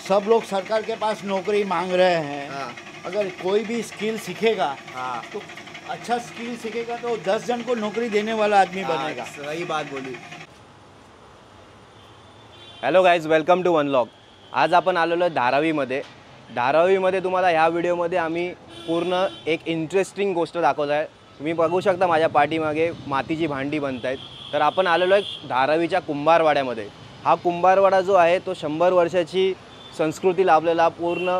सब लोग सरकार के पास नौकरी मांग रहे हैं। हाँ अगर कोई भी स्किल सीखेगा हाँ तो अच्छा स्किल सीखेगा तो 10 जन को नौकरी देने वाला आदमी बनेगा। सही बात बोली। Hello guys, welcome to vlog. आज आपण आलेलो आहे धारावीमध्ये तुम्हाला ह्या व्हिडिओमध्ये आम्ही पूर्ण एक इंटरेस्टिंग गोष्ट दाखवत आहे। तुम्ही बघू शकता माझ्या पाठीमागे मातीची भांडी बनत आहेत। तर आपण आलेलो आहे धारावीच्या कुंभारवाड्यामध्ये। हा कुंभारवाडा जो आहे तो 100 वर्षाची संस्कृती लाभलेला पूर्ण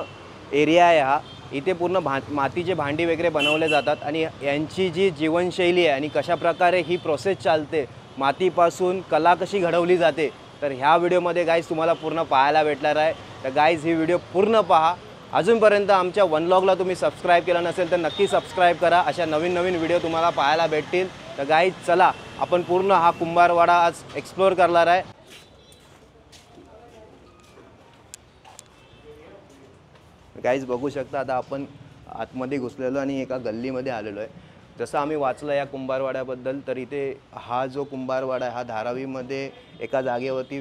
एरिया आहे। हा इथे पूर्ण मातीचे भांडी वगैरे बनवले जातात आणि यांची जी जीवनशैली आहे आणि कशा प्रकारे ही प्रोसेस चालते, मातीपासून कला कशी घडवली जाते, तर ह्या व्हिडिओमध्ये गाईज तुम्हाला पूर्ण पाहायला भेटणार आहे। तर गाईज ही व्हिडिओ पूर्ण पहा। अजूनपर्यंत आमच्या वनलॉगला तुम्ही सबस्क्राईब केलं नसेल तर नक्की सबस्क्राईब करा। अशा नवीन व्हिडिओ तुम्हाला पाहायला भेटतील। तर गाईज चला आपण पूर्ण हा कुंभारवाडा आज एक्सप्लोर करणार आहे। गाईज बघू शकता आता आपण आतमध्ये घुसलेलो आणि एका गल्लीमध्ये आलेलो आहे। जसं आम्ही वाचलं या कुंभारवाड्याबद्दल, तर इथे हा जो कुंभारवाडा आहे हा धारावीमध्ये एका जागेवरती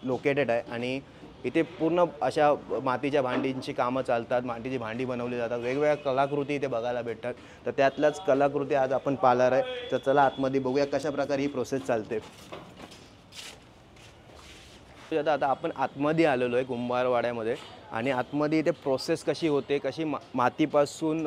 लोकेटेड आहे आणि इथे पूर्ण अशा मातीच्या भांडींची कामं चालतात। मातीची भांडी बनवली जातात, वेगवेगळ्या कलाकृती इथे बघायला भेटतात। तर त्यातल्याच कलाकृती आज आपण पाहणार आहे। तर चला आतमध्ये बघूया कशा प्रकारे ही प्रोसेस चालते। आता आपण आतमध्ये आलेलो आहे कुंभारवाड्यामध्ये आणि आतमध्ये इथे प्रोसेस कशी होते, कशी मातीपासून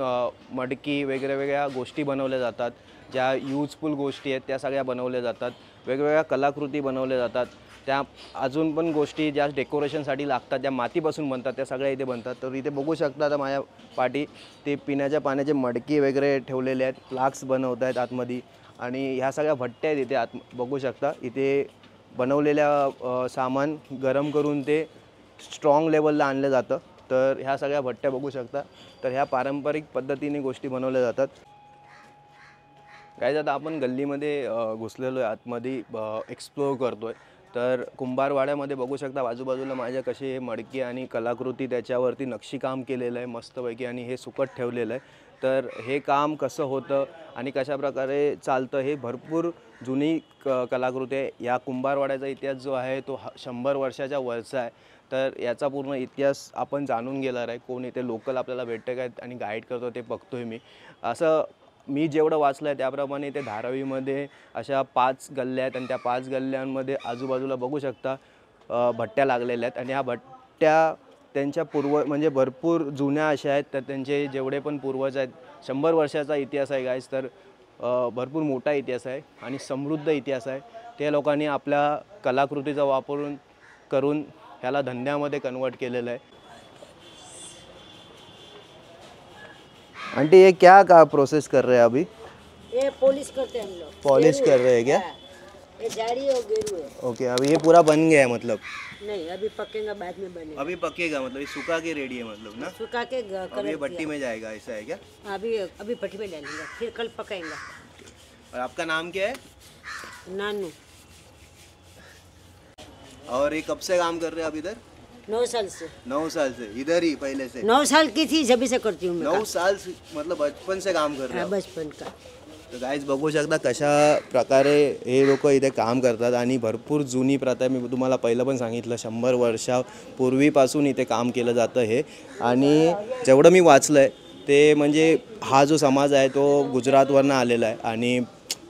मडकी वेगवेगळ्या गोष्टी बनवल्या जातात, ज्या यूजफुल गोष्टी आहेत त्या सगळ्या बनवल्या जातात, वेगवेगळ्या कलाकृती बनवल्या जातात, त्या अजून पण गोष्टी ज्या डेकोरेशनसाठी लागतात त्या मातीपासून बनतात, त्या सगळ्या इथे बनतात। तर इथे बघू शकता आता माझ्या पाठी ते पिण्याच्या पाण्याचे मडकी वगैरे ठेवलेले आहेत, फ्लास्क बनवत आहेत आतमध्ये आणि ह्या सगळ्या भट्ट्या आहेत इथे आत बघू शकता। इथे बनवलेल्या सामान गरम करून ते स्ट्रॉंग लेवलला आणलं जातं। तर ह्या सगळ्या भट्ट्या बघू शकता। तर ह्या पारंपरिक पद्धतीने गोष्टी बनवल्या जातात। गाईज आता आपण गल्लीमध्ये घुसलेलो आहे, आतमध्ये एक्सप्लोर करतो आहे। तर कुंभारवाड्यामध्ये बघू शकता बाजूबाजूला माझ्या कशी हे मडकी आणि कलाकृती त्याच्यावरती नक्षीकाम केलेलं आहे मस्तपैकी आणि हे सुकट ठेवलेलं आहे। तर हे काम कसं होतं आणि कशा प्रकारे चालतं हे भरपूर जुनी कलाकृती आहे। या कुंभारवाड्याचा इतिहास जो आहे तो 100 वर्षाच्या वरचा आहे। तर याचा पूर्ण इतिहास आपण जाणून घेणार आहे। कोण इथे लोकल आपल्याला भेटतं काय आणि गाईड करतो ते बघतोय मी। असं मी जेवढं वाचलं आहे त्याप्रमाणे इथे धारावीमध्ये अशा 5 गल्ल्या आहेत आणि त्या 5 गल्ल्यांमध्ये आजूबाजूला बघू शकता भट्ट्या लागलेल्या आहेत आणि ह्या भट्ट्या त्यांच्या म्हणजे भरपूर जुन्या अशा आहेत। तर त्यांचे जेवढे पण पूर्वज आहेत 100 वर्षाचा इतिहास आहे गाईज। तर भरपूर मोठा इतिहास आहे आणि समृद्ध इतिहास आहे। त्या लोकांनी आपल्या कलाकृतीचा वापर करून ह्याला धंद्यामध्ये कन्वर्ट केलेलं आहे। आंटी ये क्या प्रोसेस कर रहे हैं अभी? ये पॉलिश करते हैं हम लोग। पॉलिश कर रहे हैं क्या? ये जाड़ी और गेरू है। ओके, अभी ये पूरा बन गया है मतलब? नहीं, अभी पकेगा, बाद में बनेगा। अभी पकेगा मतलब ये सूखा के रेडी है मतलब ना? सुखा के अब ये भट्टी में जाएगा, ऐसा है क्या? अभी भट्टी में डालेंगे, फिर कल पकाएंगे। और आपका नाम क्या है? नानू। और ये कब से काम कर रहे हैं आप इधर? 9 साल से। 9 साल से इधर ही पहले से? 9 साल की थी जब से करती हूँ मैं 9 साल से मतलब बचपन से काम कर रहे काम। हो? बचपन का। तर गाईज बघू शकता कशा प्रकारे हे लोक इथे काम करतात आणि भरपूर जुनी प्रथा मी तुम्हाला पहिलं पण सांगितलं 100 वर्षापूर्वीपासून इथे काम केलं जातं हे। आणि जेवढं मी वाचलं आहे ते म्हणजे हा जो समाज आहे तो गुजरातवरनं आलेला आहे आणि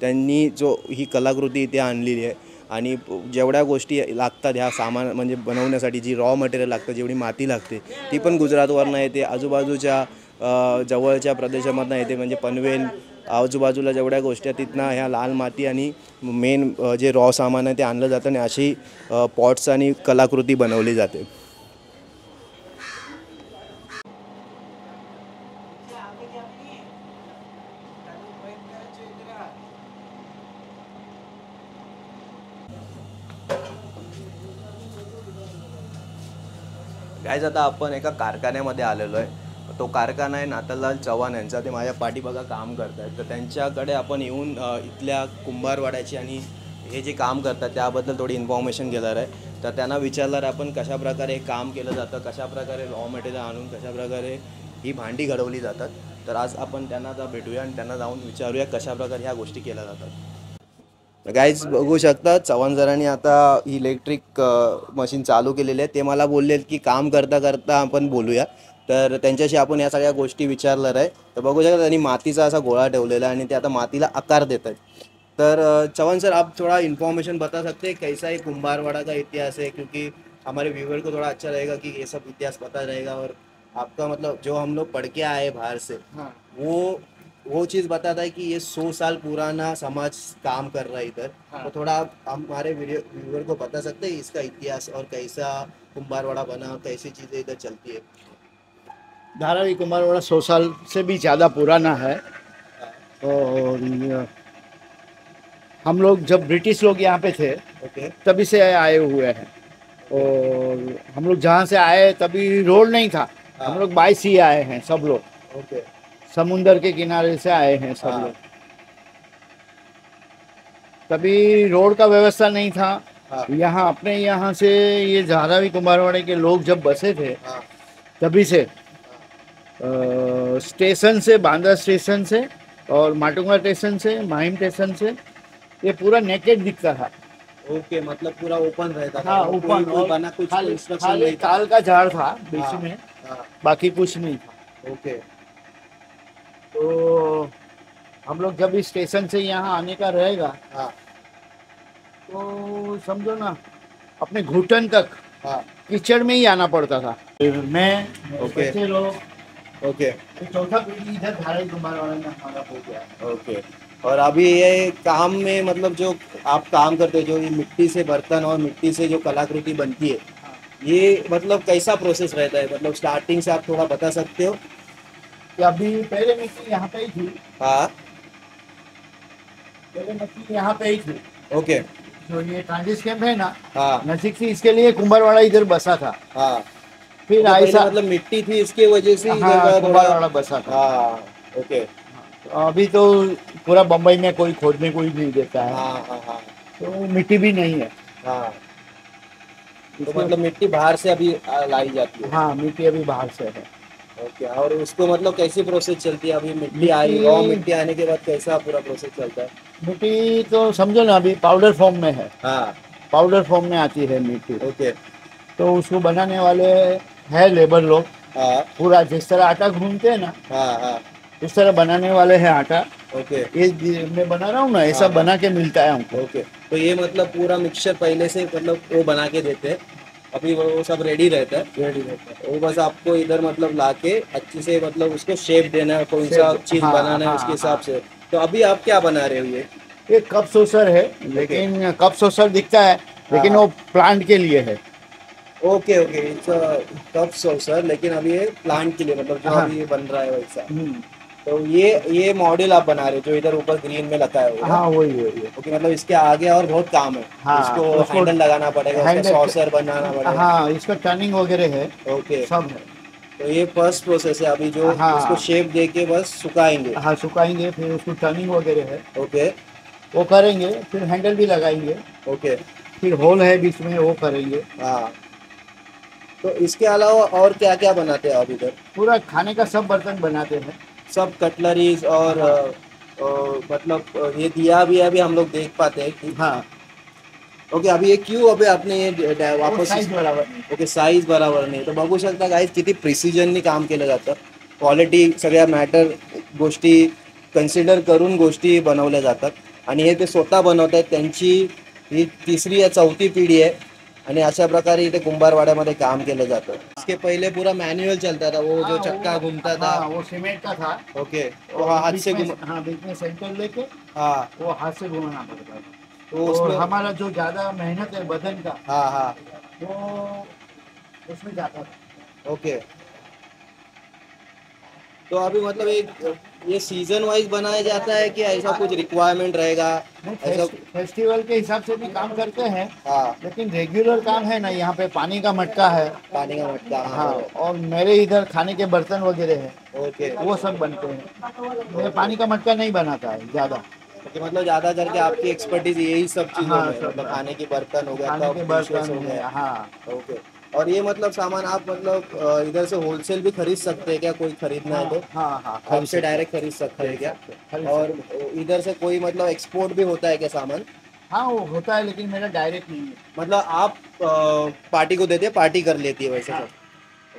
त्यांनी जो ही कलाकृती इथे आणलेली आहे आणि जेवढ्या गोष्टी लागतात ह्या सामान म्हणजे बनवण्यासाठी जी रॉ मटेरियल लागतं, जेवढी माती लागते ती पण गुजरातवरनं येते, आजूबाजूच्या जवळच्या प्रदेशामधनं येते, म्हणजे पनवेल आजूबाजूला जेवढ्या गोष्टी आहेत तिथनं ह्या लाल माती आणि मेन जे रॉ सामान आहे ते आणलं जातं आणि अशी पॉट्स आणि कलाकृती बनवली जाते। गाईज आता आपण एका कारखान्यामध्ये आलेलो आहे। तो कारखाना आहे नाथालाल चव्हाण यांचा। ते माझ्या पाठी बघा काम करत आहेत। तर त्यांच्याकडे आपण येऊन इथल्या कुंभारवाड्याची आणि हे जे काम करतात त्याबद्दल थोडी इन्फॉर्मेशन घेणार आहे। तर त्यांना विचारणार आपण कशा प्रकारे हे काम केलं जातं, कशा प्रकारे रॉ मटेरियल आणून कशा प्रकारे ही भांडी घडवली जातात। तर आज आपण त्यांना भेटूया आणि त्यांना जाऊन विचारूया कशा प्रकारे ह्या गोष्टी केल्या जातात। गाईज बघू शकता चव्हाण सरांनी आता इलेक्ट्रिक मशीन चालू केलेली आहे. ते मला बोलले की काम करता करता आपण बोलूया, तर त्यांच्याशी आपण या सगळ्या गोष्टी विचारणार आहे. तर बघू शकता त्यांनी मातीचा असा गोळा ठेवलेला आहे आणि ते आता मातीला आकार देत आहेत. तर चव्हाण सर, आप थोड़ा इन्फॉर्मेशन बता सकते हैं कैसा ये कुंभारवाड़ा का इतिहास है, क्योंकि हमारे व्यूवर को थोड़ा अच्छा रहेगा कि ये सब इतिहास पता रहेगा, और आपका मतलब जो हम लोग पढ़ के आए हैं बाहर से, वो चीज़ बताता है कि ये 100 साल पुराना समाज काम कर रहा है इधर. तो थोड़ा आप हमारे वीडियो व्यूवर को बता सकते हैं इसका इतिहास और कैसा कुंभारवाड़ा बना, कैसी चीज़ें इधर चलती है. धारावी कुंभारवाड़ा 100 साल से भी ज़्यादा पुराना है। और हम लोग जब ब्रिटिश लोग यहाँ पे थे ओके. तभी से आए हुए हैं। और हम लोग जहाँ से आए तभी रोड नहीं था, हम लोग बाई सी आए हैं सब लोग, ओके. समुंदर के किनारे से आए हैं सब हाँ। लोग। तभी रोड का व्यवस्था नहीं था। हाँ. यहाँ अपने यहाँ से ये धारावी कुंभारवाड़े के लोग जब बसे थे हाँ. तभी से स्टेशन से, बांद्रा स्टेशन से और माटुंगा स्टेशन से, माहिम स्टेशन से ये पूरा नेकेड दिखता था। ओके, मतलब पूरा ओपन रहता था. हाँ, कोई- ओपन कोई और बना कुछ खाली इंस्ट्रक्शन खाली नहीं था. ताल का झाड़ था बीच हाँ, में, हाँ. बाकी कुछ नहीं था। ओके. तो हम लोग जब इस स्टेशन से यहाँ आने का रहेगा हाँ. तो समझो ना अपने घुटन तक हाँ. कीचड़ में ही आना पड़ता था। मैं, ओके. बच्चे लोग, ओके. ये चौथा पीढ़ी इधर धारावी कुंभारवाड़ा में हमारा हो गया। ओके. और अभी ये काम में मतलब जो आप काम करते हो, जो ये मिट्टी से बर्तन और मिट्टी से जो कलाकृति बनती है, ये मतलब कैसा प्रोसेस रहता है, मतलब स्टार्टिंग से आप थोड़ा बता सकते हो. कि अभी पहले मिट्टी यहाँ पे ही थी, हाँ. पहले मिट्टी यहाँ पे ही थी। ओके. जो ये ट्रांजिट कैंप है ना, हाँ. नजदीक से, इसके लिए कुंभारवाड़ा इधर बसा था। हाँ. फिर तो पहले ऐसा मतलब मिट्टी थी, इसके वजह से इधर हाँ, का थोड़ा. कुंभारवाड़ा बसा था। हाँ. ओके. अभी तो पूरा बम्बई में कोई खोदने कोई नहीं देता है, हाँ. हाँ. हाँ. तो मिट्टी भी नहीं है। हाँ. तो मतलब मिट्टी बाहर से अभी लाई जाती है. हाँ, मिट्टी अभी बाहर से है। ओके. और उसको मतलब कैसी प्रोसेस चलती है, अभी मिट्टी आई, मिट्टी- रॉ मिट्टी आने के बाद कैसा पूरा प्रोसेस चलता है. मिट्टी तो समझो ना अभी पाउडर फॉर्म में है, हाँ. पाउडर फॉर्म में आती है मिट्टी। ओके. तो उसको बनाने वाले हैं लेबर लोग, हाँ. पूरा जिस तरह आटा घूमते हैं ना हाँ. हाँ. उस तरह बनाने वाले हैं आटा। ओके. ये मैं बना रहा हूँ ना, ऐसा हाँ। बना के मिलता है हमको। ओके. तो ये मतलब पूरा मिक्सचर पहले से मतलब वो बना के देते हैं, अभी वो सब रेडी रहता है. रेडी रहता है। वो बस आपको इधर मतलब लाके अच्छे से मतलब उसको शेप देना है, कौन सा Shape, चीज हाँ, बनाना है हाँ, उसके हिसाब हाँ। से. तो अभी आप क्या बना रहे हो ये. कप सोसर है, लेकिन कप सोसर दिखता है लेकिन हाँ। वो प्लांट के लिए है। Okay. Okay. It's cup saucer, लेकिन अभी ये प्लांट के लिए मतलब जो हाँ। अभी ये बन रहा है वैसा. तो ये मॉड्यूल आप बना रहे हो जो इधर ऊपर ग्रीन में लगा है. हाँ, वही वही। ओके. मतलब इसके आगे और बहुत काम है. हाँ, इसको उसको- हैंडल लगाना पड़ेगा, उसका हैंडल- सॉसर बनाना पड़ेगा. हाँ, इसका टर्निंग वगैरह है, ओके. सब है। तो ये फर्स्ट प्रोसेस है अभी जो हाँ। उसको शेप दे के बस सुखाएंगे. हाँ, सुखाएंगे, फिर उसको टर्निंग वगैरह है ओके. वो करेंगे, फिर हैंडल भी लगाएंगे, ओके. फिर होल है बीच में वो करेंगे। हाँ. तो इसके अलावा और क्या क्या बनाते हैं आप इधर. पूरा खाने का सब बर्तन बनाते हैं। सब कटलरीज और मतलब ये दिया भी अभी हम लोग देख पाते हैं कि. हाँ, ओके. अभी ये क्यों अभी आपने ये वो वापस. साइज बराबर नहीं। ओके. साईज बरोबर नाही. तर बघू शकता गाईज किती प्रिसिजननी काम केलं जातं. क्वालिटी सगळ्या मॅटर गोष्टी कन्सिडर करून गोष्टी बनवल्या जातात. आणि हे ते स्वतः बनवत आहेत. त्यांची ही तिसरी या चौथी पिढी आहे आणि अशा प्रकारे इथे कुंभारवाड्यामध्ये काम केलं जातं. इसके पहिले पूरा मैनुअल चलता था, वो जो हाँ, चक्का घूमता था. हाँ, वो सीमेंट का था। ओके. वो और हाथ बीच से में- घुमा. हाँ, बीच में सेंटर लेके हाँ. वो हाथ से घुमाना पड़ता है। तो और उसमें. हमारा जो ज्यादा मेहनत है बदन का, हाँ. हाँ. वो उसमें जाता था। ओके. तो अभी मतलब एक ये सीजन वाइज बनाया जाता है कि ऐसा कुछ रिक्वायरमेंट रहेगा ऐसा. फेस्टिवल के हिसाब से भी काम करते हैं, हाँ. लेकिन रेगुलर काम है ना, यहाँ पे पानी का मटका है। पानी का मटका. हाँ, और मेरे इधर खाने के बर्तन वगैरह है, ओके. वो सब बनते हैं। मैं पानी का मटका नहीं बनाता है ज्यादा। ओके. मतलब ज्यादा करके आपकी एक्सपर्टीज यही सब चीजों हाँ, में, सब मतलब खाने के बर्तन हो गया, खाने के कप डिशेस हो बर्तन है, गया. हाँ। ओके. और ये मतलब सामान आप मतलब इधर से होलसेल भी खरीद सकते हैं क्या, कोई खरीदना है तो हाँ, हाँ, आपसे डायरेक्ट खरीद सकते हैं क्या. खरीद और इधर से कोई मतलब एक्सपोर्ट भी होता है क्या सामान. हाँ वो होता है लेकिन मेरा डायरेक्ट नहीं है। मतलब आप पार्टी को देते, पार्टी कर लेते वैसे हाँ. सब.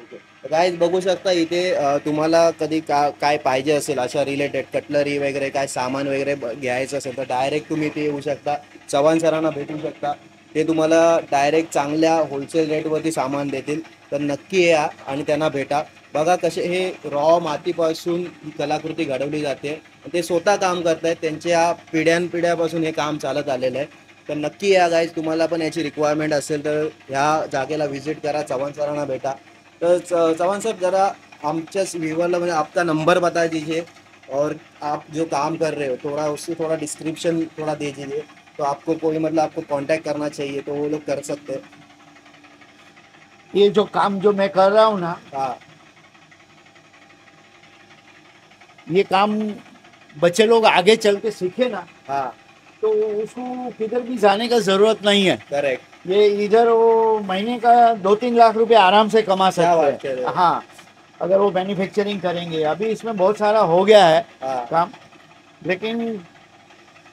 ओके. गाईज बघू शकता इथे तुम्हाला कधी काय पाहिजे असेल अशा रिलेटेड कटलरी वगैरे काय सामान वगैरे घ्यायचं असेल तर डायरेक्ट तुम्ही इथे येऊ शकता. चव्हाण सरांना भेटू शकता. ते तुम्हाला डायरेक्ट चांगल्या होलसेल रेटवरती सामान देतील. तर नक्की या आणि त्यांना भेटा. बघा कसे हे रॉ मातीपासून ही कलाकृती घडवली जाते. ते स्वतः काम करतायत. त्यांच्या पिढ्यानपिढ्यापासून हे काम चालत आलेलं आहे. तर नक्की या गाईज. तुम्हाला पण याची रिक्वायरमेंट असेल तर ह्या जागेला व्हिजिट करा, चव्हाण सरांना भेटा. तो चौहान साहब जरा आमच्या व्यूअरला म्हणजे आपका नंबर बता दीजिए और आप जो काम कर रहे हो थोड़ा उससे थोड़ा डिस्क्रिप्शन थोड़ा दे दीजिए. तो आपको कोई मतलब आपको कांटेक्ट करना चाहिए तो वो लोग कर सकते हैं. ये जो काम जो मैं कर रहा हूँ ना, हाँ. ये काम बच्चे लोग आगे चल के सीखे ना हाँ. तो उसको किधर भी जाने का जरूरत नहीं है. करेक्ट. ये इधर वो महीने का 2-3 लाख रुपए आराम से कमा क्या बात सकते कह रहे हैं. हो? हाँ, अगर वो मैन्युफैक्चरिंग करेंगे. अभी इसमें बहुत सारा हो गया है हाँ. काम, लेकिन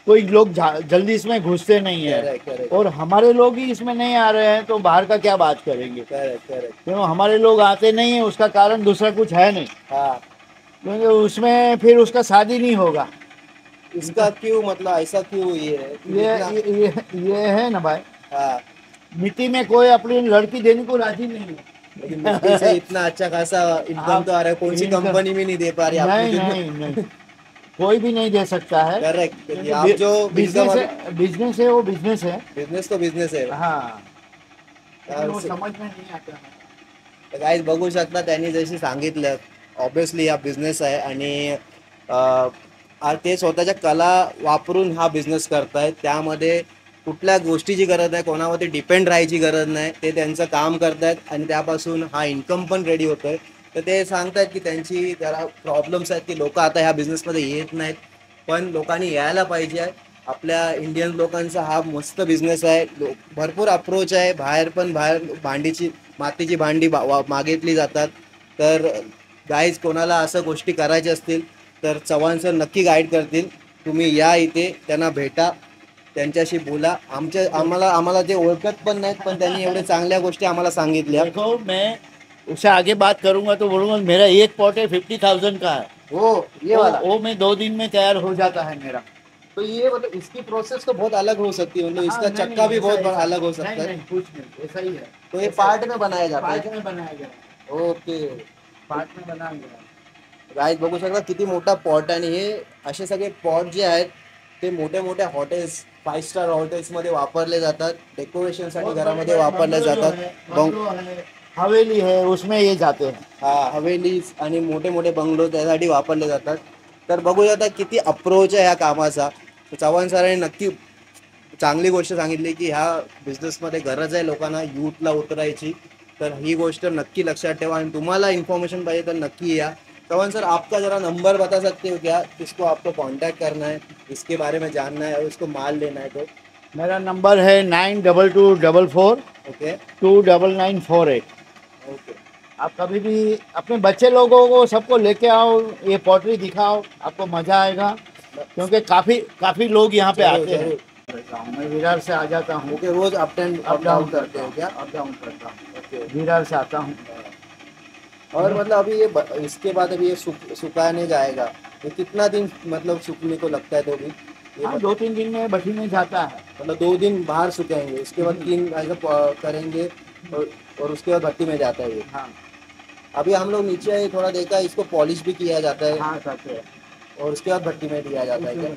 कोई लोग जल्दी इसमें घुसते नहीं है. करेक्ट. करेक्ट. और हमारे लोग ही इसमें नहीं आ रहे हैं तो बाहर का क्या बात करेंगे. करेक्ट. करेक्ट. क्यों हमारे लोग आते नहीं है उसका कारण दूसरा कुछ है नहीं, हाँ. क्योंकि उसमें फिर उसका शादी नहीं होगा. इसका क्यों मतलब ऐसा क्यों ये है ये इतना- ये है ना भाई, हाँ. मिट्टी में कोई अपनी लड़की देने को राजी नहीं है. लेकिन मिट्टी से इतना अच्छा खासा इनकम तो आ रहा है. कौन सी इनकम- कंपनी भी नहीं दे पा रही नहीं आपको. नहीं नहीं, कोई भी नहीं दे सकता है. करेक्ट. आप जो बिजनेस है, बिजनेस है, वो बिजनेस है. बिझनेस तो बिझनेस आहे. हाँ, लेकिन वो यार, समझ में नहीं आता है. तर गाईज बघू शकता त्यांनी जशी सांगितलं ऑब्विसली हा बिझनेस आहे आणि ते स्वतःच्या कला वापरून हा बिझनेस करतायत. त्यामध्ये कुठल्या गोष्टीची गरज नाही, कोणावरती डिपेंड राहायची गरज नाही. ते त्यांचं काम करतायत आणि त्यापासून हा इन्कम पण रेडी होतोय. तर ते सांगतायत की त्यांची जरा प्रॉब्लेम्स आहेत की लोक आता ह्या बिझनेसमध्ये येत नाहीत, पण लोकांनी यायला पाहिजे. आपल्या इंडियन लोकांचा हा मस्त बिझनेस आहे. भरपूर अप्रोच आहे. बाहेर भांडीची मातीची भांडी मागितली जातात. तर गाईज कोणाला असं गोष्टी करायच्या असतील तर चव्हाण सर नक्की गाईड करतील. तुम्ही या इथे, त्यांना भेटा, त्यांच्याशी बोला. आम्हाला ते ओळखत पण नाहीत, पण त्यांनी एवढे चांगल्या गोष्टी आम्हाला सांगितल्या. देखो मैं उससे आगे बात करूंगा तो बोलूंगा मेरा एक पॉट है 50,000 का है. हो ये वाला. वो मैं 2 दिन में तैयार हो जाता है मेरा. तो ये मतलब इसकी प्रोसेस तो बहुत अलग हो सकती है. मतलब हाँ, इसका नहीं, चक्का भी ऐसा- बहुत ऐसा- अलग हो नहीं, सकता है. नहीं, कुछ नहीं, ऐसा ही है. तो ये पार्ट में बनाया जाता पार्ट है. में बनाया गया है. ओके. पार्ट में बनाया गया है. गाईज बघू शकता किती मोठा पॉट. आणि हे असे सगळे पॉट जे आहेत ते मोठ्या मोठ्या हॉटेल्स, 5 स्टार हॉटेल्समध्ये वापरले जातात. डेकोरेशनसाठी घरामध्ये वापरले जातात. बंगलो है, हवेली है, उसमें ये जाते हैं. हा, हवेलीज आणि मोठे मोठे बंगलो त्यासाठी वापरले जातात. तर बघू शकता किती अप्रोच आहे ह्या कामाचा. तर चव्हाण सरांनी नक्की चांगली गोष्ट सांगितली की ह्या बिझनेसमध्ये गरज आहे लोकांना यूथला उतरायची. तर ही गोष्ट नक्की लक्षात ठेवा. आणि तुम्हाला इन्फॉर्मेशन पाहिजे तर नक्की या. चव्हाण सर आपका जरा नंबर बता सकते हो क्या, किसको आपको कांटेक्ट करना है, इसके बारे में जानना है और उसको माल लेना है तो. मेरा नंबर है 9224 ओके. 29948. ओके. आप कभी भी अपने बच्चे लोगों को सबको लेके आओ, ये पॉटरी दिखाओ, आपको मजा आएगा. क्योंकि काफी लोग यहाँ पे आते हैं. मैं विरार से आ जाता हूँ. ओके. रोज अप डाउन करते हो क्या. अप डाउन करता हूँ. ओके. विरार से आता हूँ. और मतलब अभी ये इसके बाद अभी ये सुखाने जाएगा. ये कितना दिन मतलब सूखने को लगता है तो भी ये हाँ, 2-3 दिन में भट्टी में जाता है. मतलब 2 दिन बाहर सुखाएंगे, उसके बाद 3 ऐसा करेंगे और उसके बाद भट्टी में जाता है ये. हाँ अभी हम लोग नीचे थोड़ा देखा, इसको पॉलिश भी किया जाता है हाँ करते हैं. और उसके बाद भट्टी में दिया जाता है क्या?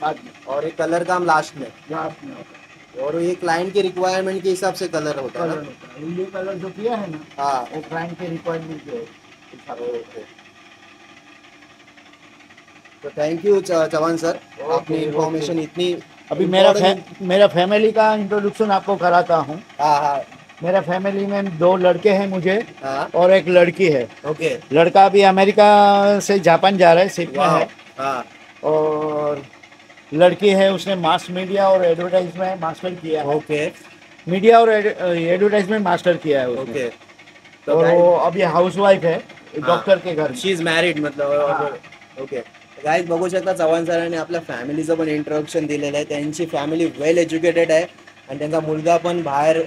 बाद में और ये कलर काम लास्ट में. लास्ट में होता है. और ये क्लाइंट की रिक्वायरमेंट के हिसाब से कलर होता है कलर ना. होता है. ये कलर जो किया है ना, हाँ. वो क्लाइंट के रिक्वायरमेंट के हिसाब से. ओके. तो थैंक यू चव्हाण सर, आपकी ओके, इन्फॉर्मेशन इतनी. अभी important- मेरा फैमिली का इंट्रोडक्शन आपको कराता हूँ. हाँ हाँ मेरा फैमिली में 2 लड़के हैं मुझे हाँ. और एक लड़की है. ओके. लड़का अभी अमेरिका से जापान जा रहा है, सिख में है. हाँ. और लड़की है, उसने मास मीडिया और एडवर्टाइज में मास्टर किया है. ओके. मीडिया और एडवर्टाइजमेंट मास्टर किया है उसने. ओके. और वो अभी हाउस वाइफ है डॉक्टर के घर में. शी इज मैरिड मतलब. हाँ. ओके. गाईज बघू शकता चव्हाण सरांनी आपल्या फॅमिलीचं पण इंट्रोडक्शन दिलेलं आहे. त्यांची फॅमिली वेल एज्युकेटेड आहे आणि त्यांचा मुलगा पण बाहेर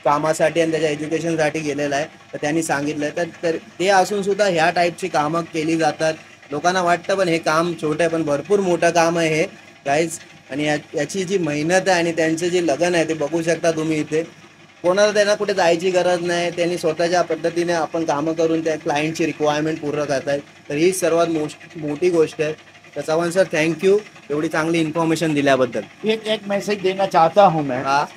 कामासाठी आणि त्याच्या एज्युकेशनसाठी गेलेला आहे. तर त्यांनी सांगितलं तर ते असून सुद्धा ह्या टाईपची कामं केली जातात. लोकांना वाटतं पण हे काम छोटं आहे, पण भरपूर मोठं काम आहे हे गाईज. आणि याची जी मेहनत आहे आणि त्यांचं जे लगन आहे ते बघू शकता तुम्ही इथे. कोणाला त्यांना कुठे जायची गरज नाही, त्यांनी स्वतःच्या पद्धतीने आपण कामं करून त्या क्लायंटची रिक्वायरमेंट पूर्ण करत आहेत. तर ही सर्वात मोठी गोष्ट आहे. तर चव्हाण सर थँक्यू एवढी चांगली इन्फॉर्मेशन दिल्याबद्दल. एक मैसेज देना चाहता हूँ मैं. हाँ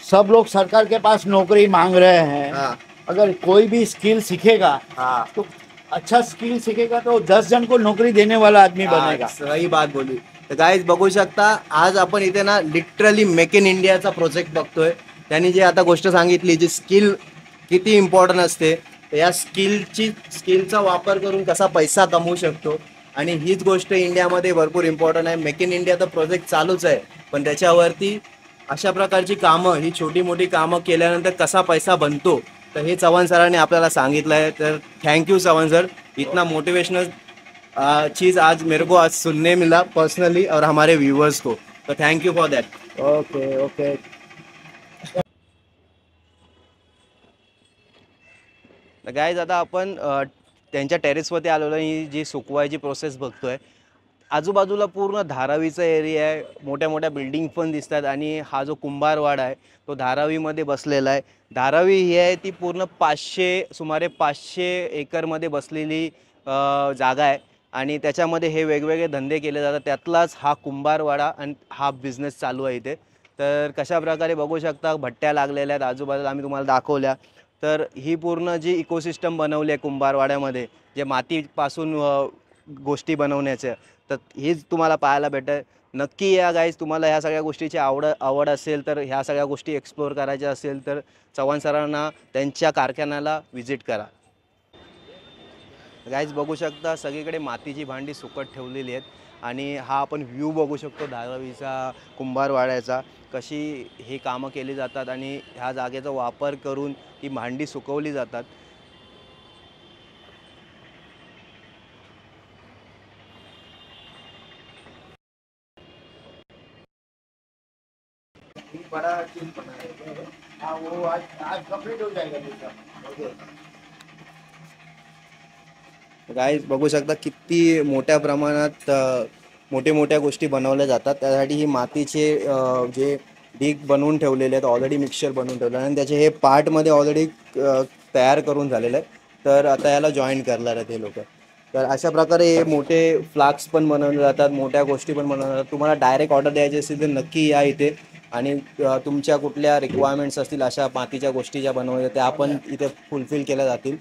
सब लोग सरकार के पास नौकरी मांग रहे हैं. हाँ अगर कोई भी स्किल सीखेगा हाँ तो अच्छा स्किल सीखेगा तो 10 जन को नौकरी देने वाला आदमी बनेगा. सही बात बोली. तर गाईज बघू शकता आज आपण इथे ना लिटरली मेक इन इंडियाचा प्रोजेक्ट बघतोय. त्यांनी जे आता गोष्ट सांगितली, जी स्किल किती इम्पॉर्टंट असते, तर या स्किलचा वापर करून कसा पैसा कमवू शकतो. आणि हीच गोष्ट इंडियामध्ये भरपूर इम्पॉर्टंट आहे. मेक इन इंडियाचा प्रोजेक्ट चालूच आहे, पण त्याच्यावरती अशा प्रकारची कामं, ही छोटी मोठी कामं केल्यानंतर कसा पैसा बनतो, तर हे चव्हाण सरांनी आपल्याला सांगितलं आहे. तर थँक्यू चव्हाण सर, इतना मोटिवेशनल चीज़ आज मेरे को आज सुनने मिला पर्सनली और हमारे व्यूअर्स को. तो thank you for that. Okay okay. तर गाईज आता आपण त्यांच्या टेरेसवरती आलेलो. ही जी सुकवायची प्रोसेस बघतोय, आजूबाजूला पूर्ण धारावीचा एरिया आहे, मोठ्या मोठ्या बिल्डिंग पण दिसतात. आणि हा जो कुंभारवाडा आहे तो धारावीमध्ये बसलेला आहे. धारावी ही आहे ती पूर्ण सुमारे 500 एकरमध्ये बसलेली जागा आहे. आणि त्याच्यामध्ये हे वेगवेगळे धंदे केले जातात. त्यातलाच हा कुंभारवाडा आणि हा बिझनेस चालू आहे इथे. तर कशा प्रकारे बघू शकता भट्ट्या लागलेल्या आहेत आजूबाजूला, आम्ही तुम्हाला दाखवल्या. तर ही पूर्ण जी इकोसिस्टम बनवली आहे कुंभारवाड्यामध्ये, जे मातीपासून गोष्टी बनवण्याच्या, तर हीच तुम्हाला पाहायला भेटेल. नक्की या गाईज, तुम्हाला ह्या सगळ्या गोष्टीची आवड असेल, तर ह्या सगळ्या गोष्टी एक्सप्लोअर करायच्या असेल तर चव्हाण सरांना त्यांच्या कारखान्याला व्हिजिट करा. गाईज बघू शकता सगळीकडे मातीची भांडी सुकत ठेवलेली आहेत. आणि हा आपण व्ह्यू बघू शकतो धारावीचा, कुंभारवाड्याचा, कशी हे कामं केली जातात आणि ह्या जागेचा वापर करून ही भांडी सुकवली जातात. हाँ वो आज कंप्लीट हो जाएगा दूसरा. ओके. गाईज बघू शकता किती मोठ्या प्रमाणात मोठ्या गोष्टी बनवल्या जातात. त्यासाठी ही मातीचे जे ढीग बनवून ठेवलेले आहेत, ऑलरेडी मिक्सचर बनवून ठेवलं आणि त्याचे हे पार्टमध्ये ऑलरेडी तयार करून झालेलं आहे. तर आता याला जॉईन करणार आहेत हे लोक. तर अशा प्रकारे हे मोठे फ्लास्क पण बनवले जातात, मोठ्या गोष्टी पण बनवल्या जातात. तुम्हाला डायरेक्ट ऑर्डर द्यायची असेल तर नक्की या इथे. आणि तुमच्या कुठल्या रिक्वायरमेंट्स असतील अशा मातीच्या गोष्टी ज्या बनवल्या त्या आपण इथे फुलफिल केल्या जातील.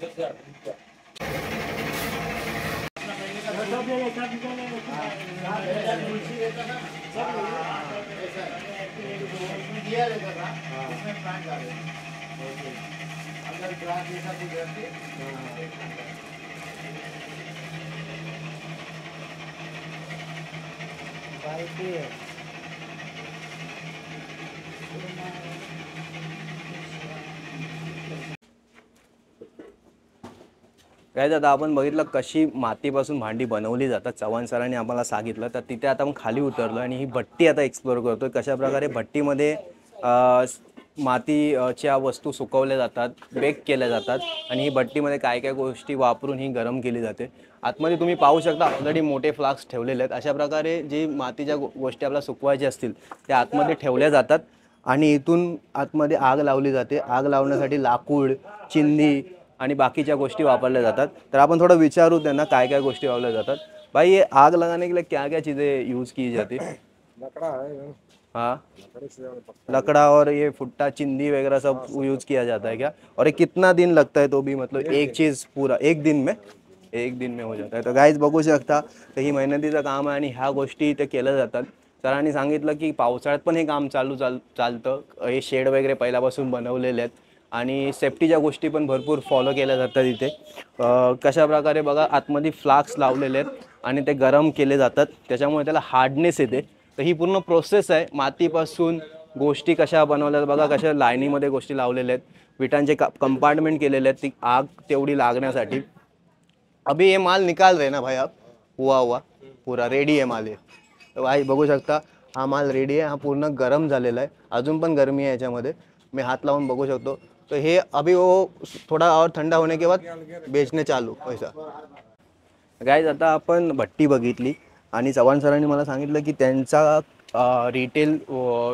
काय आता आपण बघितलं कशी मातीपासून भांडी बनवली जातात. चव्हाण सरांनी आम्हाला सांगितलं. तर तिथे आता आपण खाली उतरलो आणि ही भट्टी आता एक्सप्लोअर करतोय. कशा प्रकारे भट्टीमध्ये मातीच्या वस्तू सुकवल्या जातात, बेक केल्या जातात आणि ही भट्टीमध्ये काय काय गोष्टी वापरून ही गरम केली जाते. आतमध्ये तुम्ही पाहू शकता ऑलरेडी मोठे फ्लास्क ठेवलेले आहेत. अशा प्रकारे जी मातीच्या गोष्टी आपल्याला सुकवायच्या असतील त्या आतमध्ये ठेवल्या जातात आणि इथून आतमध्ये आग लावली जाते. आग लावण्यासाठी लाकूड, चिंदी आणि बाकीच्या गोष्टी वापरल्या जातात. तर आपण थोडं विचारू त्यांना काय काय गोष्टी वापरल्या जातात. भाई ये आग लगाने के लिए क्या क्या चीज़ें यूज़ की जाती? लकड़ा है. हाँ, लकड़ी से लकड़ा और ये फुट्टा, चिंदी वगैरह सब यूज़ किया जाता है क्या? और ये कितना दिन लगता है? तो भी मतलब एक चीज़ पूरा एक दिन में हो जाता है. तर गाईज बघू शकता तर ही मेहनतीचं काम आहे आणि ह्या गोष्टी इथे केल्या जातात. सरांनी सांगितलं की पावसाळ्यात पण हे काम चालतं. हे शेड वगैरे पहिल्यापासून बनवलेले आहेत आणि सेफ्टीच्या गोष्टी पण भरपूर फॉलो केल्या जातात इथे. कशा प्रकारे बघा आतमध्ये फ्लास्क लावलेले आहेत आणि ते गरम केले जातात, त्याच्यामुळे त्याला हार्डनेस येते. तर ही पूर्ण प्रोसेस आहे. मातीपासून गोष्टी कशा बनवल्या बघा, कशा लाईनीमध्ये गोष्टी लावलेल्या आहेत. विटांचे कंपार्टमेंट केलेले आहेत ती आग तेवढी लागण्यासाठी. अभी ये माल निकाल रहे ना भाई आप? हुआ पुरा रेडी आहे माल हे. तर भाई बघू शकता हा माल रेडी आहे, हा पूर्ण गरम झालेला आहे, अजून पण गरमी आहे याच्यामध्ये, मी हात लावून बघू शकतो. तो हे अभी वो थोड़ा और ठंडा होने के बाद बेचणे चालू पैसा. गाईज आता आपण भट्टी बघितली आणि चव्हाण सरांनी मला सांगितलं की त्यांचा रिटेल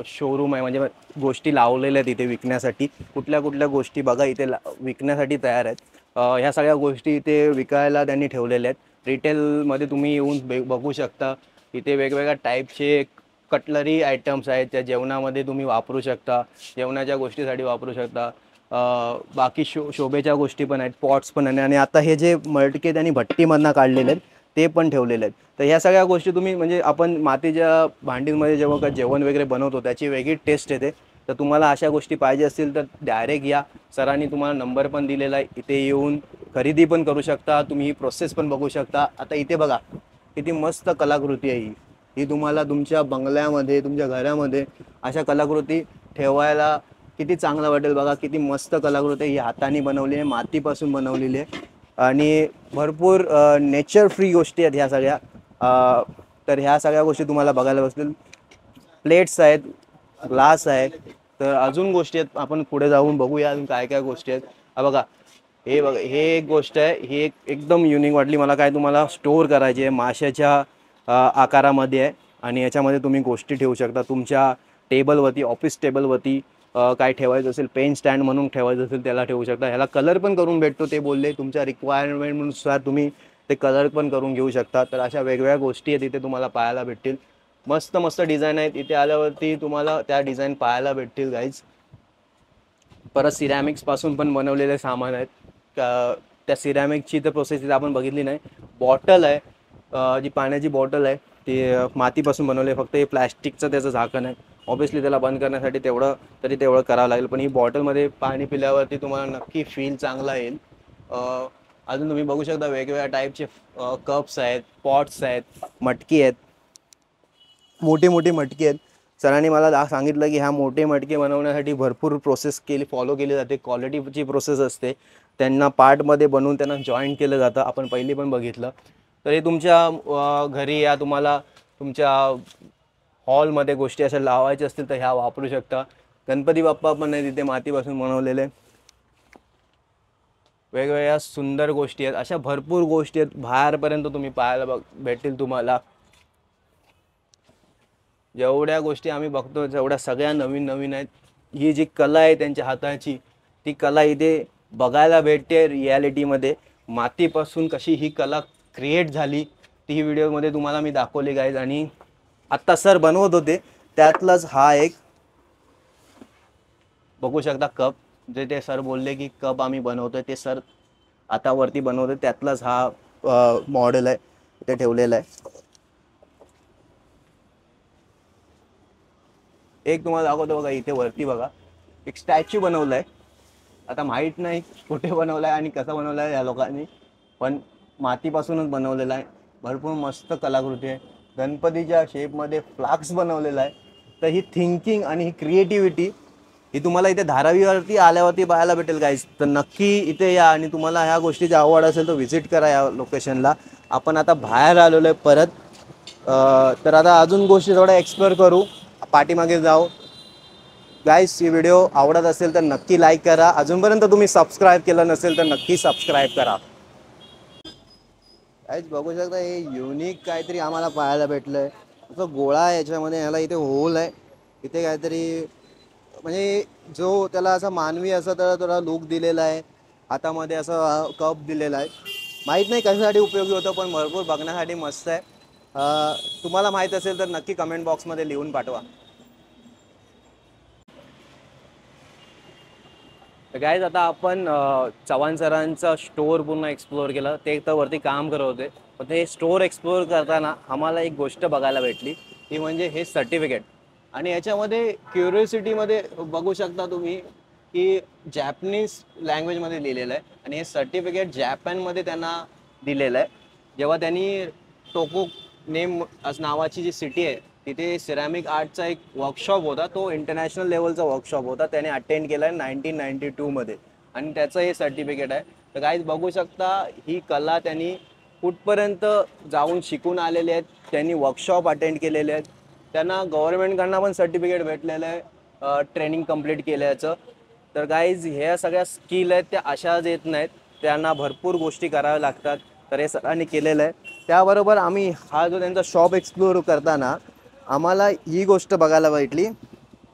शोरूम आहे, म्हणजे गोष्टी लावलेल्या आहेत इथे विकण्यासाठी. कुठल्या कुठल्या गोष्टी बघा इथे विकण्यासाठी तयार आहेत. ह्या सगळ्या गोष्टी इथे विकायला त्यांनी ठेवलेल्या आहेत. रिटेलमध्ये तुम्ही येऊन बघू शकता. इथे वेगवेगळ्या टाईपचे कटलरी आयटम्स आहेत, त्या जेवणामध्ये तुम्ही वापरू शकता, जेवणाच्या गोष्टीसाठी वापरू शकता. बाकी शोभेच्या गोष्टी पण आहेत, पॉट्स पण आहे, आणि आता हे जे मडके त्यांनी भट्टीमधनं काढलेले आहेत ते पण ठेवलेले आहेत. तर ह्या सगळ्या गोष्टी तुम्ही म्हणजे आपण मातीच्या भांडीमध्ये जेव्हा का जेवण वगैरे बनवतो त्याची वेगळी टेस्ट येते. तर तुम्हाला अशा गोष्टी पाहिजे असतील तर डायरेक्ट या. सरांनी तुम्हाला नंबर पण दिलेला आहे, इथे येऊन खरेदी पण करू शकता, तुम्ही ही प्रोसेस पण बघू शकता. आता इथे बघा किती मस्त कलाकृती आहे ही तुम्हाला तुमच्या बंगल्यामध्ये, तुमच्या घरामध्ये अशा कलाकृती ठेवायला किती चांगलं वाटेल. बघा किती मस्त कलाकृती ही हाताने बनवली आहे, मातीपासून बनवलेली आहे, आणि भरपूर नेचर फ्री गोष्टी आहेत ह्या सगळ्या. तर ह्या सगळ्या गोष्टी तुम्हाला बघायला बसतील. प्लेट्स आहेत, ग्लास आहे, तर अजून गोष्टी आहेत, आपण पुढे जाऊन बघूया अजून काय काय गोष्टी आहेत. बघा हे एक गोष्ट आहे, ही एकदम युनिक वाटली मला. काय तुम्हाला स्टोअर करायची आहे, माशाच्या आकारामध्ये आहे, आणि याच्यामध्ये तुम्ही गोष्टी ठेवू शकता तुमच्या टेबलवरती, ऑफिस टेबलवरती. काय ठेवायचं असेल, पेन स्टँड म्हणून ठेवायचं असेल त्याला ठेवू शकता. ह्याला कलर पण करून भेटतो, ते बोलले तुमच्या रिक्वायरमेंटनुसार तुम्ही ते कलर पण करून घेऊ शकता. तर अशा वेगवेगळ्या गोष्टी आहेत इथे तुम्हाला पाहायला भेटतील. मस्त मस्त डिझाईन आहेत, इथे आल्यावरती तुम्हाला त्या डिझाईन पाहायला भेटतील गाईज. परत सिरॅमिक्सपासून पण बनवलेले सामान आहेत. त्या सिरॅमिकची तर प्रोसेस इथे आपण बघितली नाही. बॉटल आहे, जी पाण्याची बॉटल आहे ती मातीपासून बनवली, फक्त हे प्लॅस्टिकचं त्याचं झाकण आहे. ऑब्विसली त्याला बंद करण्यासाठी तेवढं करावं लागेल, पण ही बॉटलमध्ये पाणी पिल्यावरती तुम्हाला नक्की फील चांगला येईल. अजून तुम्ही बघू शकता वेगवेगळ्या टाईपचे कप्स आहेत, पॉट्स आहेत, मटकी आहेत, मोठी मोठी मटकी आहेत. सरांनी मला सांगितलं की ह्या मोठे मटके बनवण्यासाठी भरपूर प्रोसेस फॉलो केली जाते, क्वालिटीची प्रोसेस असते, त्यांना पार्टमध्ये बनवून त्यांना जॉईंट केलं जातं, आपण पहिली पण बघितलं. तर हे तुमच्या घरी या तुम्हाला तुमच्या हॉलमध्ये गोष्टी अशा लावायच्या असतील तर ह्या वापरू शकता. गणपती बाप्पा पण आहे तिथे मातीपासून बनवलेले. वेगवेगळ्या सुंदर गोष्टी आहेत, अशा भरपूर गोष्टी आहेत, बाहेरपर्यंत तुम्ही पाहायला भेटतील तुम्हाला. जेवढ्या गोष्टी आम्ही बघतो तेवढ्या सगळ्या नवीन नवीन आहेत. ही जी कला आहे त्यांच्या हाताची, ती कला इथे बघायला भेटते रिॲलिटीमध्ये. मातीपासून कशी ही कला क्रिएट झाली ती ही व्हिडिओमध्ये तुम्हाला मी दाखवली गाईज. आणि आत्ता सर बनवत होते त्यातलाच हा एक बघू शकता कप, जे ते सर बोलले की कप आम्ही बनवतोय, ते सर आता वरती बनवतोय, त्यातलाच हा मॉडेल आहे इथे ठेवलेला आहे. एक तुम्हाला दाखवतो बघा, इथे वरती बघा एक स्टॅच्यू बनवलाय. आता माहीत नाही कुठे बनवलाय आणि कसा बनवलाय या लोकांनी, पण मातीपासूनच बनवलेला आहे. भरपूर मस्त कलाकृती आहे. गणपतीच्या शेपमध्ये फ्लास्क बनवलेला आहे. तर ही थिंकिंग आणि ही क्रिएटिव्हिटी ही तुम्हाला इथे धारावीवरती आल्यावरती पाहायला भेटेल गाईज. तर नक्की इथे या, आणि तुम्हाला ह्या गोष्टीची आवड असेल तर व्हिजिट करा या लोकेशनला. आपण आता बाहेर आलेलो आहे परत, तर आता अजून गोष्टी थोड्या एक्सप्लोर करू, पाठीमागे जाऊ. गाईज ही व्हिडिओ आवडत असेल तर नक्की लाईक करा. अजूनपर्यंत तुम्ही सबस्क्राईब केलं नसेल तर नक्की सबस्क्राईब करा. गाईज बघू शकता हे युनिक काहीतरी आम्हाला पाहायला भेटलंय. तो गोळा आहे याच्यामध्ये, ह्याला इथे होल आहे, इथे काहीतरी म्हणजे जो त्याला असा मानवी असं त्याला थोडा लुक दिलेला आहे. हातामध्ये असं कप दिलेला आहे, माहीत नाही कशासाठी उपयोगी होतं, पण भरपूर बघण्यासाठी मस्त आहे. तुम्हाला माहीत असेल तर नक्की कमेंट बॉक्समध्ये लिहून पाठवा. गाईज आता आपण चव्हाण सरांचा स्टोअर पूर्ण एक्सप्लोअर केलं. ते तर वरती काम करत होते, पण ते स्टोअर एक्सप्लोअर करताना आम्हाला एक गोष्ट बघायला भेटली, ती म्हणजे हे सर्टिफिकेट. आणि याच्यामध्ये क्युरियोसिटीमध्ये बघू शकता तुम्ही की जॅपनीज लँग्वेजमध्ये लिहिलेलं आहे, आणि हे सर्टिफिकेट जपानमध्ये त्यांना दिलेलं आहे. जेव्हा त्यांनी टोको नेम नावाची जी सिटी आहे तिथे सिरॅमिक आर्टचा एक वर्कशॉप होता, तो इंटरनॅशनल लेवलचा वर्कशॉप होता, त्याने अटेंड केला आहे 1992 मध्ये, आणि त्याचं हे सर्टिफिकेट आहे. तर गाईज बघू शकता ही कला त्यांनी कुठपर्यंत जाऊन शिकून आलेले आहेत, त्यांनी वर्कशॉप अटेंड केलेले आहेत, त्यांना गव्हर्नमेंटकडनं पण सर्टिफिकेट भेटलेलं आहे ट्रेनिंग कंप्लीट केल्याचं. तर गाईज ह्या सगळ्या स्किल आहेत त्या अशाच येत नाहीत, त्यांना भरपूर गोष्टी कराव्या लागतात. तर हे सरांनी केलेलं आहे. त्याबरोबर आम्ही हा जो त्यांचा शॉप एक्सप्लोर करताना आम्हाला ही गोष्ट बघायला भेटली,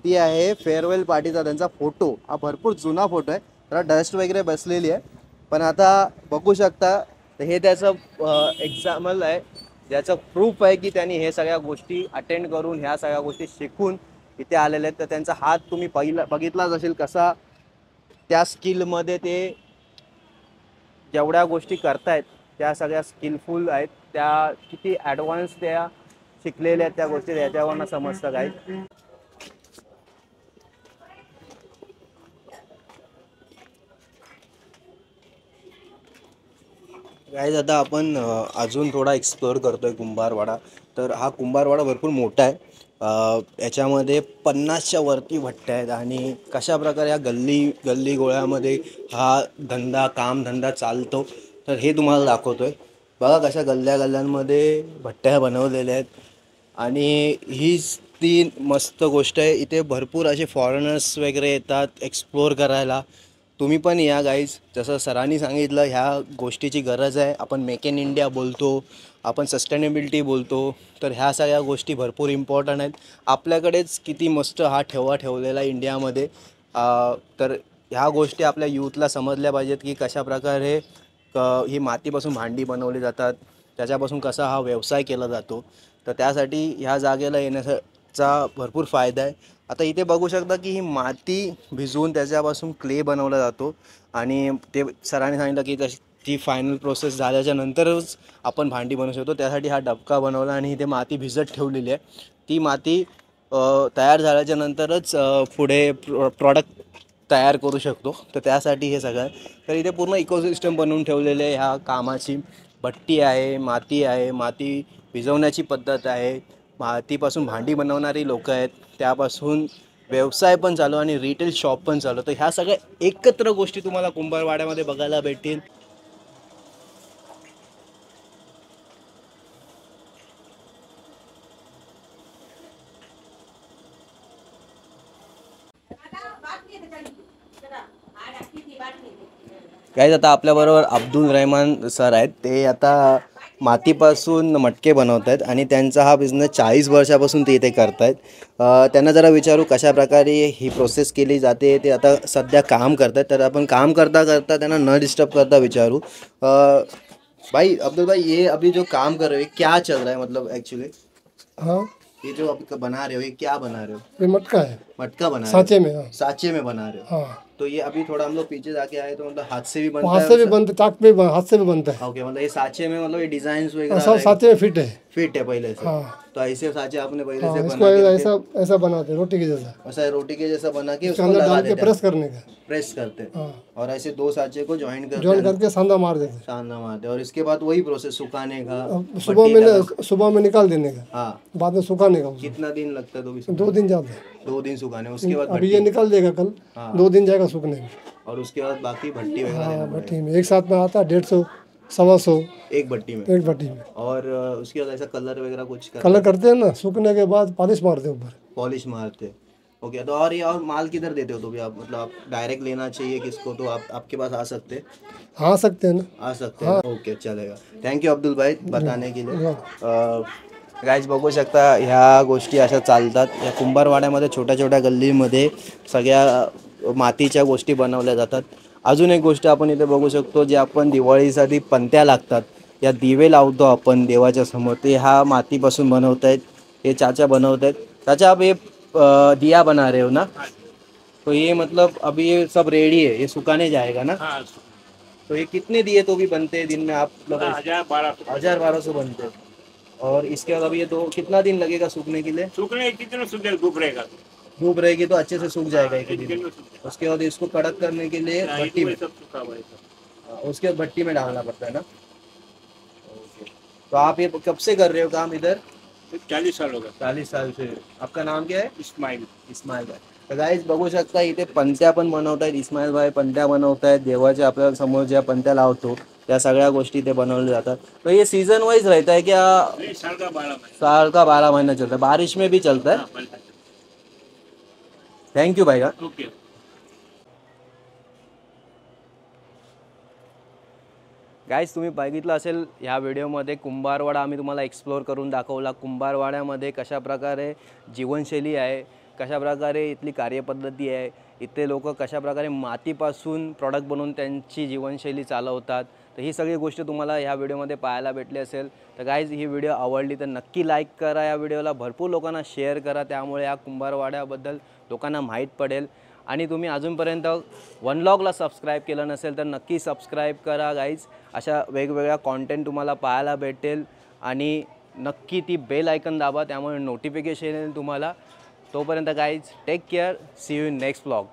ती आहे फेअरवेल पार्टीचा त्यांचा फोटो. हा भरपूर जुना फोटो आहे, जरा डस्ट वगैरे बसलेली आहे, पण आता बघू शकता हे त्याचं एक्झाम्पल आहे, ज्याचं प्रूफ आहे की त्यांनी हे सगळ्या गोष्टी अटेंड करून ह्या सगळ्या गोष्टी शिकून इथे आलेले आहेत. तर त्यांचा हात तुम्ही बघितलाच असेल कसा त्या स्किलमध्ये ते जेवढ्या गोष्टी करतायत त्या सगळ्या स्किलफुल आहेत, त्या किती ॲडव्हान्स त्या शिकलेल्या आहेत त्या गोष्टी याच्यावरनं समजतं काय. गाईज आता आपण अजून थोडा एक्सप्लोअर करतोय कुंभारवाडा. तर हा कुंभारवाडा भरपूर मोठा आहे. याच्यामध्ये 50च्या वरती भट्ट्या आहेत आणि कशा प्रकारे या गल्ली गोळ्यामध्ये हा कामधंदा चालतो तर हे तुम्हाला दाखवतोय. बघा कशा गल्ल्यांमध्ये भट्ट्या बनवलेल्या आहेत. आणि हीच ती मस्त गोष्ट आहे, इथे भरपूर असे फॉरेनर्स वगैरे येतात एक्सप्लोअर करायला. तुम्ही पण या गाईज. जसं सरांनी सांगितलं ह्या गोष्टीची गरज आहे. आपण मेक इन इंडिया बोलतो, आपण सस्टेनेबिलिटी बोलतो, तर ह्या सगळ्या गोष्टी भरपूर इम्पॉर्टंट आहेत. आपल्याकडेच किती मस्त हा ठेवलेला आहे इंडियामध्ये. तर ह्या गोष्टी आपल्या यूथला समजल्या पाहिजेत की कशाप्रकारे ही मातीपासून भांडी बनवली जातात, त्याच्यापासून कसा हा व्यवसाय केला जातो. तर त्यासाठी ह्या जागेला येण्याचा भरपूर फायदा आहे. आता इथे बघू शकता की ही माती भिजवून त्याच्यापासून क्ले बनवला जातो आणि ते सरांनी सांगितलं की ती फायनल प्रोसेस झाल्याच्या नंतरच आपण भांडी बनवू शकतो. त्यासाठी हा डबका बनवला आणि इथे माती भिजत ठेवलेली आहे. ती माती तयार झाल्याच्या नंतरच पुढे प्रॉडक्ट तयार करू शकतो. तर त्यासाठी हे सगळं आहे. तर इथे पूर्ण इकोसिस्टम बनवून ठेवलेले आहे ह्या कामाची. भट्टी आहे, माती आहे, माती भिजवण्याची पद्धत आहे, मातीपासून भांडी बनवणारी लोकं आहेत, त्यापासून व्यवसाय पण चालू आणि रिटेल शॉप पण चालू. तर ह्या सगळ्या एकत्र गोष्टी तुम्हाला कुंभारवाड्यामध्ये बघायला भेटतील. गाईज आता आपल्याबरोबर अब्दुल रहमान सर आहेत. ते आता मातीपासून मटके बनवत आहेत आणि त्यांचा हा बिझनेस 40 वर्षापासून ते इथे करत आहेत. त्यांना जरा विचारू कशा प्रकारे ही प्रोसेस केली जाते. ते आता सध्या काम करत आहेत, तर आपण काम करता करता त्यांना न डिस्टर्ब करता विचारू. भाई अब्दुल भाई, ये अभी जो काम कर रहे हो क्या चल रहा है, मतलब एक्चुअली हाँ, ये जो आप बना रहे हो ये क्या बना रहे हो? ये मटका है, मटका बना रहे सांचे हो? में। हाँ साँचे में बना रहे हो? हाँ, तो ये अभी थोड़ा हम लोग पीछे जाके आए तो मतलब हाथ से भी वो बनता हाथ है से भी वैसा? बनता, चाक पे हाथ से भी बनता है। ओके, मतलब ये साँचे में मतलब ये डिजाइन हाँ, वगैरह सब सांचे में फिट है। फिट है पहले से। हाँ तो ऐसे साँचे आपने पहले हाँ, से इसको बना के ऐसा ऐसा बनाते हैं रोटी के जैसा, ऐसा रोटी के जैसा बना के इसके उसको अंदर लगा डाल के देते प्रेस हैं, करने का। प्रेस करते हैं हाँ, और ऐसे दो साँचे को ज्वाइन करते जॉइन हैं, करके सांदा मार देते हैं। शानदार मारते हैं और इसके बाद वही प्रोसेस सुखाने का, अब भट्टी सुबह में निकाल देने का, हाँ। बाद में सुखाने का उसको। कितना दिन लगता है तो भी 2 दिन जाते हैं। 2 दिन सुखाने, उसके बाद अभी ये निकल देगा कल, हाँ। 2 दिन जाएगा सूखने में। और उसके बाद बाकी भट्टी वगैरह हाँ, लेना पड़ेगा भट्टी में एक साथ में आता है 150 125 एक भट्टी में। एक भट्टी में। और उसके बाद ऐसा कलर वगैरह कुछ कलर करते हैं ना, सूखने के बाद पॉलिश मारते हैं ऊपर। पॉलिश मारते। ओके, तो और ये और माल किधर देते हो तो भी आप, मतलब आप डायरेक्ट लेना चाहिए किसको तो आप आपके पास आ सकते हैं? हाँ, सकते हैं ना। आ सकते हैं। ओके, चलेगा। थँक यू अब्दुल भाई बताने के लिए। गाईज बघू शकता ह्या गोष्टी अशा चालतात या कुंभारवाड्यामध्ये. छोट्या छोट्या गल्लीमध्ये सगळ्या मातीच्या गोष्टी बनवल्या जातात. अजून एक गोष्ट आपण इथे बघू शकतो, जे आपण दिवाळीसाठी पंत्या लागतात, या दिवे लावतो आपण देवाच्या समोर, ते ह्या मातीपासून बनवत आहेत. हे चाचा बनवत आहेत. चाचा आप ये दिया बना रहे हो ना, तो ये मतलब अभी ये सब रेडी है, ये सुखाने जाएगा ना? हाँ, तो ये कितने दिए तो भी बनते हैं दिन में आप लोग? 1000-1200 बनते हैं। और इसके बाद अभी ये दो कितना दिन लगेगा सूखने के लिए? सूखने कितने सूखे धूप रहेगा, धूप रहेगी तो अच्छे से सूख जाएगा एक ही एक दिन दिन। में सूख उसके बाद इसको कड़क करने के लिए भट्टी में, सब सूखा हुआ है सब। उसके बाद भट्टी में डालना पड़ता है ना? ओके। तो आप ये कब से कर रहे हो काम इधर? 40 साल होगा। 40 साल से। आपका नाम क्या है? इस्माइल। इस्माइल भाई। तर गाईज बघू शकता इथे पंत्या पण बनवत आहेत. इस्माईल भाई पंत्या बनवत आहेत. देवाच्या आपल्या समोर ज्या पंत्या लावतो त्या सगळ्या गोष्टी ते बनवल्या जातात. तो ये सीजन वाइज रहता है क्या? नहीं, साल का 12 महीने। साल का 12 महीना चलता है, बारिश में भी चलता है. हाँ, बनता है। थँक्यू भाई. ओके। गाईज तुम्ही बघितलं असेल ह्या व्हिडिओमध्ये कुंभारवाडा आम्ही तुम्हाला एक्सप्लोअर करून दाखवला. कुंभारवाड्यामध्ये कशाप्रकारे जीवनशैली आहे, कशाप्रकारे इथली कार्यपद्धती आहे, इथले लोक कशाप्रकारे मातीपासून प्रॉडक्ट बनवून त्यांची जीवनशैली चालवतात. तर ही सगळी गोष्ट तुम्हाला ह्या व्हिडिओमध्ये पाहायला भेटली असेल. तर गाईज ही व्हिडिओ आवडली तर नक्की लाईक करा. या व्हिडिओला भरपूर लोकांना शेअर करा, त्यामुळे या कुंभारवाड्याबद्दल लोकांना माहीत पडेल. आणि तुम्ही अजूनपर्यंत वनलॉगला सबस्क्राईब केलं नसेल तर नक्की सबस्क्राईब करा गाईज. अशा वेगवेगळ्या कॉन्टेंट तुम्हाला पाहायला भेटेल आणि नक्की ती बेल आयकन दाबा, त्यामुळे नोटिफिकेशन येईल तुम्हाला. तोपर्यंत guys take care. See you in next vlog.